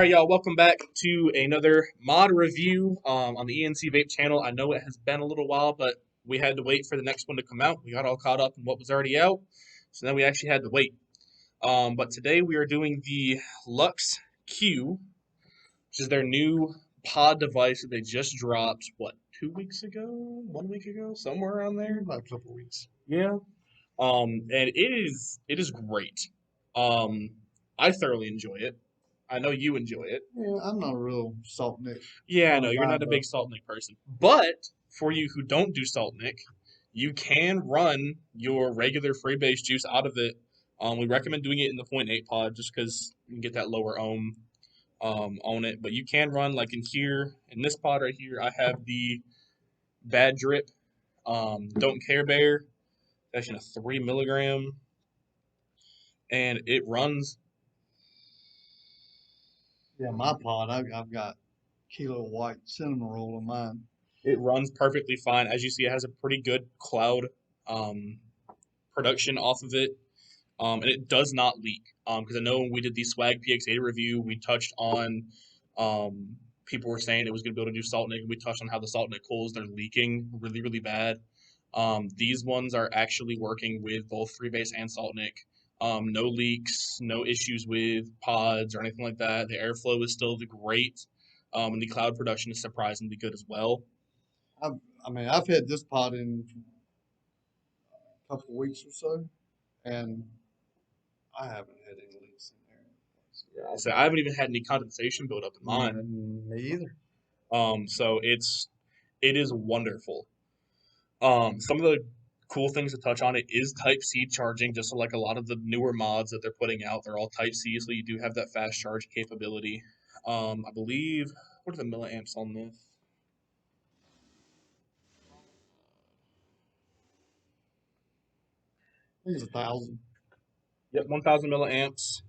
right, y'all, welcome back to another mod review on the ENC Vape channel. I know it has been a little while, but we had to wait for the next one to come out. We got all caught up in what was already out, so then we actually had to wait. But today we are doing the Luxe Q, which is their new pod device that they just dropped, what, 2 weeks ago? 1 week ago? Somewhere around there? About a couple of weeks. Yeah. And it is great. Um, I thoroughly enjoy it. I know you enjoy it. Yeah, I'm not a real salt nick Yeah, kind no, of you're guy, not a but big Salt Nick person. But for you who don't do Salt Nick, you can run your regular freebase juice out of it. We recommend doing it in the point 0.8 pod just because you can get that lower ohm on it. But you can run like in here, in this pod right here, I have the Bad Drip Don't Care Bear. That's in a 3 milligram, and it runs. yeah, my pod, I've got Kilo White cinnamon roll in mine. It runs perfectly fine. As you see, it has a pretty good cloud um, production off of it. And it does not leak. Because I know when we did the Swag PX8 review, we touched on people were saying it was going to be able to do Salt Nick, and we touched on how the Salt Nick coils they're leaking really, really bad. These ones are actually working with both Freebase and Salt Nick. No leaks, no issues with pods or anything like that. The airflow is still great, and the cloud production is surprisingly good as well. I've had this pod in a couple of weeks or so, and I haven't had any leaks in there. Yeah, so I haven't even had any condensation build up in mine. Me either. So it is wonderful. Some of the cool things to touch on it is Type C charging, just so like a lot of the newer mods that they're putting out, they're all Type C, so you do have that fast charge capability. I believe, what are the milliamps on this? I think it's 1,000. Yep, 1,000 milliamps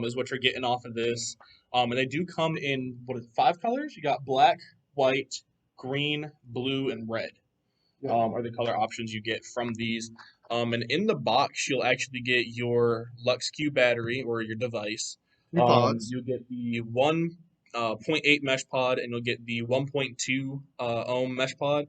is what you're getting off of this. And they do come in, what is it, 5 colors? You got black, white, green, blue, and red. Yeah, Are the color options you get from these. And in the box, you'll actually get your Luxe Q battery or your device. two pods. You'll get the 1.8 mesh pod, and you'll get the 1.2 ohm mesh pod.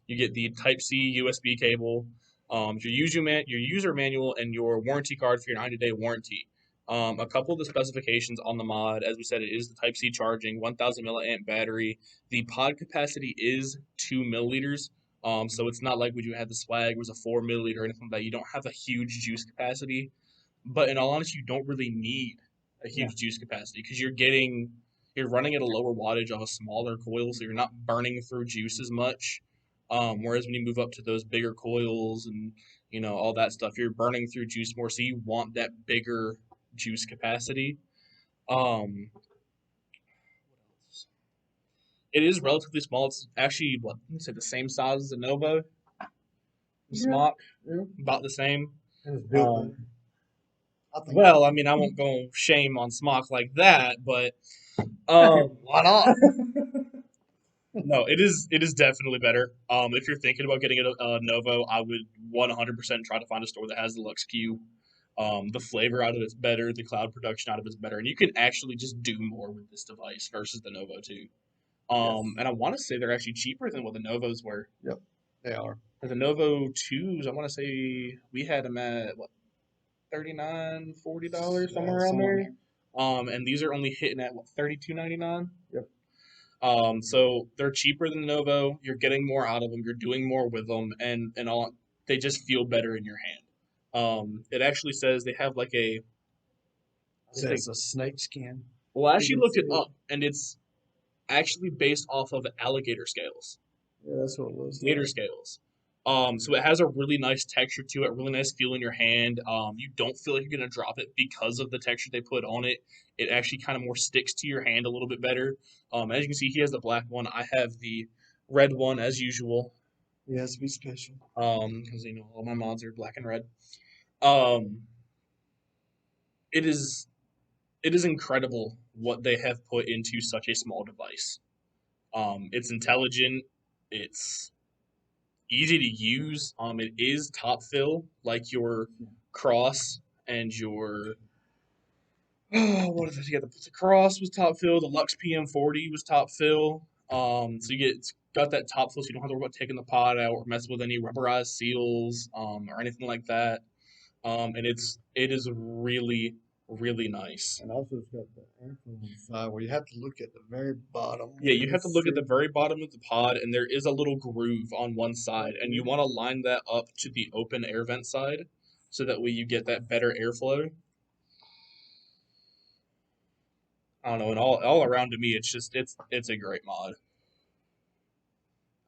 You get the Type C USB cable, your user manual, and your warranty card for your 90-day warranty. A couple of the specifications on the mod, as we said, it is the Type C charging, 1,000 milliamp battery. The pod capacity is 2 milliliters. So it's not like when you had the Swag was a 4 milliliter or anything like that. You don't have a huge juice capacity, but in all honesty, you don't really need a Yeah, huge juice capacity because you're running at a lower wattage of a smaller coil, so you're not burning through juice as much. Whereas when you move up to those bigger coils and all that stuff, you're burning through juice more, so you want that bigger juice capacity. Um, it is relatively small. It's actually what say the same size as a Nova yeah, Smock, yeah. about the same. And it's built Um, better. I think well, I mean, I won't go shame on Smock like that, but why not? no, it is definitely better. If you're thinking about getting a Novo, I would 100% try to find a store that has the Luxe Q. The flavor out of it's better, the cloud production out of it's better, and you can actually just do more with this device versus the Novo 2. Yes. And I want to say they're actually cheaper than what the Novos were. Yep, they are. For the Novo 2s, I want to say we had them at what, 39, $40 Yeah, somewhere around somewhere in there. there. And these are only hitting at what, 32.99. Yep. So they're cheaper than Novo. You're getting more out of them. You're doing more with them, and all. They just feel better in your hand. It actually says they have like a. I think. Says a snake skin. Well, I You actually can looked see it it. up, and it's actually based off of alligator scales. Yeah, that's what it looks Gator like. scales. So it has a really nice texture to it, really nice feel in your hand. You don't feel like you're gonna drop it because of the texture they put on it. It actually kind of more sticks to your hand a little bit better. As you can see, he has the black one. I have the red one as usual. It has to be special. Because all my mods are black and red. Um, it is it is incredible what they have put into such a small device. It's intelligent. It's easy to use. It is top fill, like your cross and your Oh, what is it? You got the Cross was top fill. The Luxe PM40 was top fill. So it's got that top fill, so you don't have to worry about taking the pod out or messing with any rubberized seals, or anything like that. And it is really really nice. And also it's got the airflow on the side where you have to look at the very bottom Yeah, where you you have to look at see. the very bottom of the pod, and there is a little groove on one side, and you Mhm. want to line that up to the open air vent side, so that way you get that better airflow. I don't know, and all around to me, it's a great mod.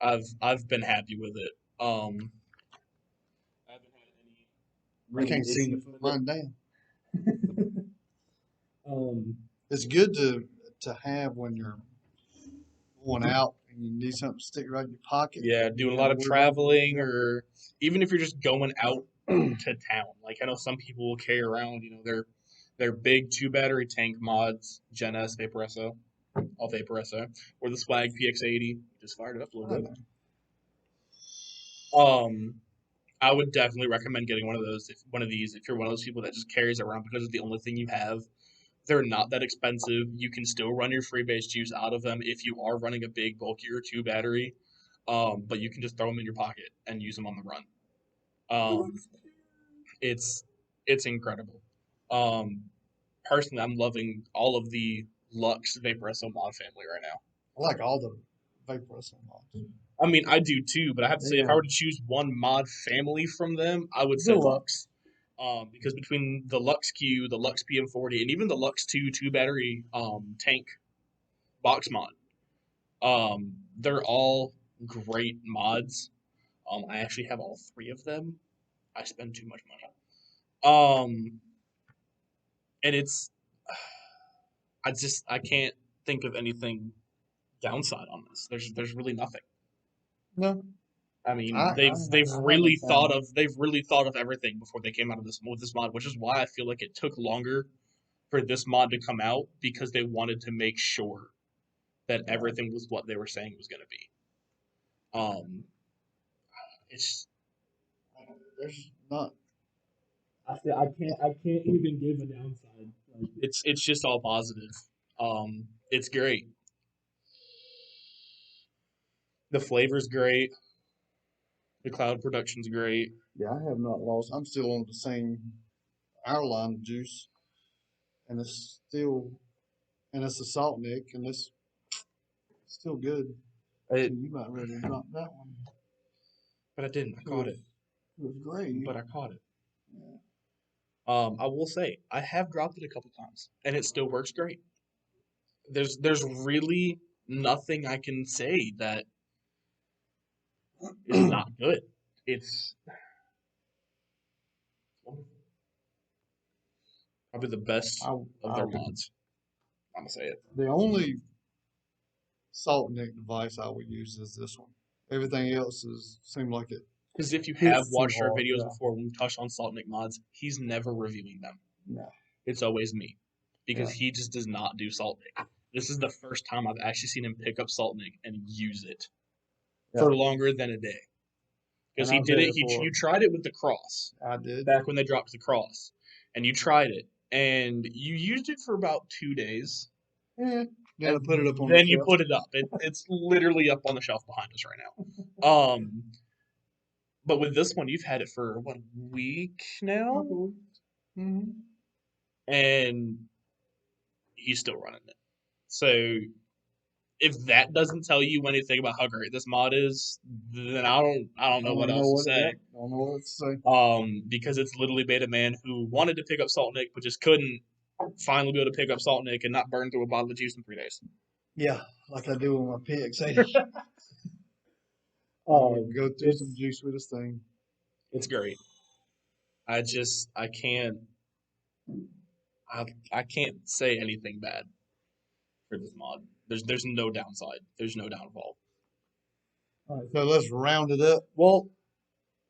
I've been happy with it. I haven't had any I really can't seem to issues put with it. mine down. Um, It's good to have when you're going out and you need something to stick right in your pocket. yeah, You doing a ain't got lot to of worry about it. traveling, or even if you're just going out to town. Like I know some people will carry around, their big two battery tank mods, Gen S Vaporesso, all Vaporesso, or the Swag PX80. Just fired it up a little I bit. know. Um, I would definitely recommend getting one of these if you're one of those people that just carries it around because it's the only thing you have. They're not that expensive. You can still run your freebase juice out of them if you are running a big bulkier two battery. But you can just throw them in your pocket and use them on the run. Um, it's it's incredible. Um, Personally, I'm loving all of the Lux Vaporesso mod family right now. I like all the Vaporesso mods. I mean, I do too, but I have to say, They if I were to choose one mod family from them, I would say good luck. Lux. Because between the Luxe Q, the Luxe PM40, and even the Luxe 2 two battery tank box mod, they're all great mods. I actually have all three of them. I spend too much money. And I can't think of anything downside on this. There's really nothing. No, I mean, they've really thought of everything before they came out of this with this mod, which is why I feel like it took longer for this mod to come out because they wanted to make sure that right. everything was what they were saying it was going to be. Um, it's There's not. I can't even give a downside. Like, it's just all positive. It's great. The flavor's great. The cloud production's great. Yeah, I have not lost. I'm still on the same our line of juice, and it's a salt nick, and it's still good. So It, you might ready to drop that one. but I didn't. I It caught was it. it was great. But I caught it. Yeah. I will say I have dropped it a couple times, and it still works great. There's really nothing I can say that is not good. It's probably the best I, of I their mods. I'm gonna say it the only salt nick device I would use is this one. Everything else is seemed like it because if you have hits too watched our hard. videos Yeah. before when we've touched on Salt Nick mods, he's never reviewing them. No. It's always me because Yeah. he just does not do Salt Nick. This is the first time I've actually seen him pick up Salt Nick and use it Yeah. for longer than a day. Because And he I've did had it. it for. You tried it with the cross I did. back when they dropped the cross, and you tried it, and you used it for about 2 days, Yeah. Then I and put it up on the then you shelf. put it up. It's literally up on the shelf behind us right now. But with this one, you've had it for what, a week now, Mm-hmm. and he's still running it. So if that doesn't tell you anything about how great this mod is, then I don't I know what don't know else to what. say. Yep. I don't know what to say. Because it's literally Beta Man who wanted to pick up Salt Nick but just couldn't finally be able to pick up Salt Nick and not burn through a bottle of juice in 3 days. Yeah, like I do with my PX80. I would Um, go through some it's juice with this thing. it's great. I can't I can't say anything bad for this mod. There's no downside. There's no downfall. All right, so let's round it up. Well,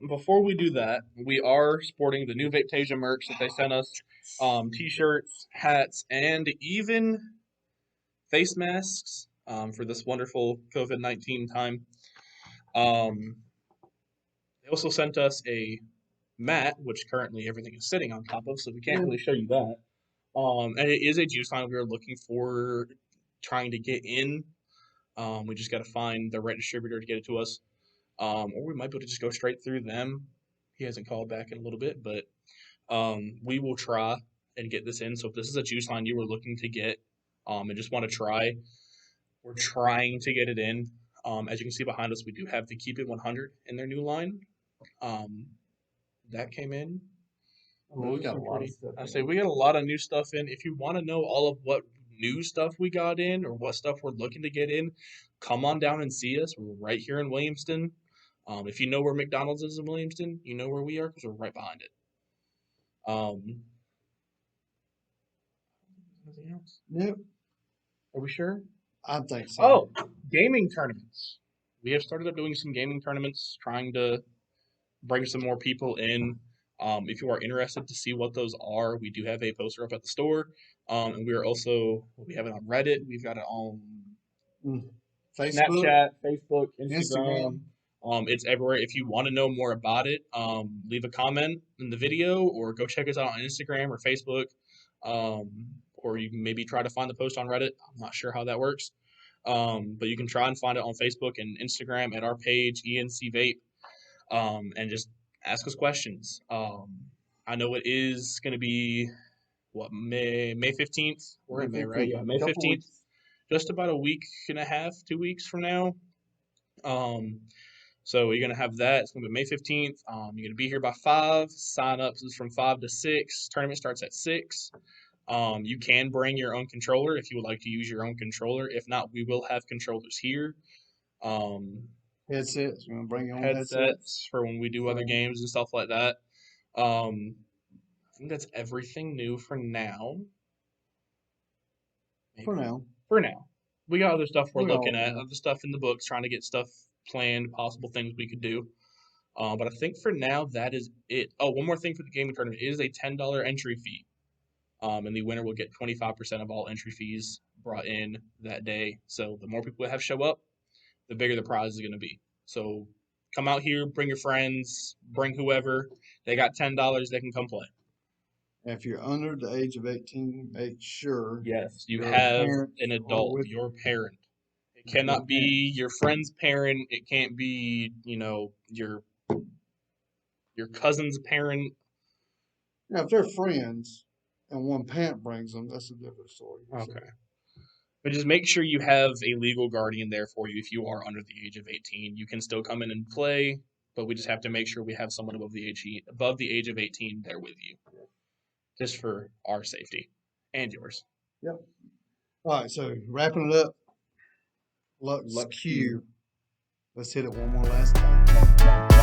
before we do that, we are sporting the new Vapetasia merch that they sent us. T-shirts, hats, and even face masks for this wonderful COVID-19 time. Um, they also sent us a mat, which currently everything is sitting on top of, so we can't really show you that. And it is a juice line we are looking for, trying to get in. We just got to find the right distributor to get it to us. Or we might be able to just go straight through them. He hasn't called back in a little bit, but we will try and get this in. So if this is a juice line you were looking to get, and just want to try, we're trying to get it in. As you can see behind us, we do have the Keep It 100 in their new line. Um, that came in. Well, we Those are got a some lot of pretty. stuff I say in. we got a lot of new stuff in. If you want to know all of what new stuff we got in or what stuff we're looking to get in, come on down and see us. We're right here in Williamston. If you know where McDonald's is in Williamston, you know where we are because we're right behind it. Anything else? Yep, Are we sure? I think so. Oh, gaming tournaments. We have started up doing some gaming tournaments, trying to bring some more people in. If you are interested to see what those are, we do have a poster up at the store. And we have it on Reddit. We've got it on Mm. Facebook, Snapchat, Facebook, Instagram. Instagram. It's everywhere. If you want to know more about it, leave a comment in the video or go check us out on Instagram or Facebook. Or you can maybe try to find the post on Reddit. I'm not sure how that works. But you can try and find it on Facebook and Instagram at our page, ENC Vape, and just ask us questions. I know it is going to be what May 15th. We're May in May, right? 15th, Yeah, May couple 15th. weeks. Just about a week and a half, 2 weeks from now. Um, so you're gonna have that. It's gonna be May 15th. You're gonna be here by 5. Sign ups is from 5 to 6. Tournament starts at 6. You can bring your own controller if you would like to use your own controller. If not, we will have controllers here. Um, Headsets. We're gonna bring your own headsets. Headsets for when we do other So, games and stuff like that. I think that's everything new for now. for Maybe now, for now. We got other stuff we're we looking all at, other stuff in the books, trying to get stuff planned, possible things we could do. But I think for now that is it. Oh, one more thing for the gaming tournament. It is a $10 entry fee. And the winner will get 25% of all entry fees brought in that day. So the more people that have show up, the bigger the prize is going to be. So come out here, bring your friends, bring whoever. They got $10, they can come play. if you're under the age of 18, make sure Yes, you your have parents an are adult, with your parent. It your cannot parents. be your friend's parent. It can't be, your cousin's parent. Now, if they're friends and one parent brings them, that's a different story. So, Okay. But just make sure you have a legal guardian there for you if you are under the age of 18. You can still come in and play, but we just have to make sure we have someone above the age of 18 there with you, just for our safety and yours. yep. All right, so wrapping it up, Luxe Luxe Q. Let's hit it one more last time.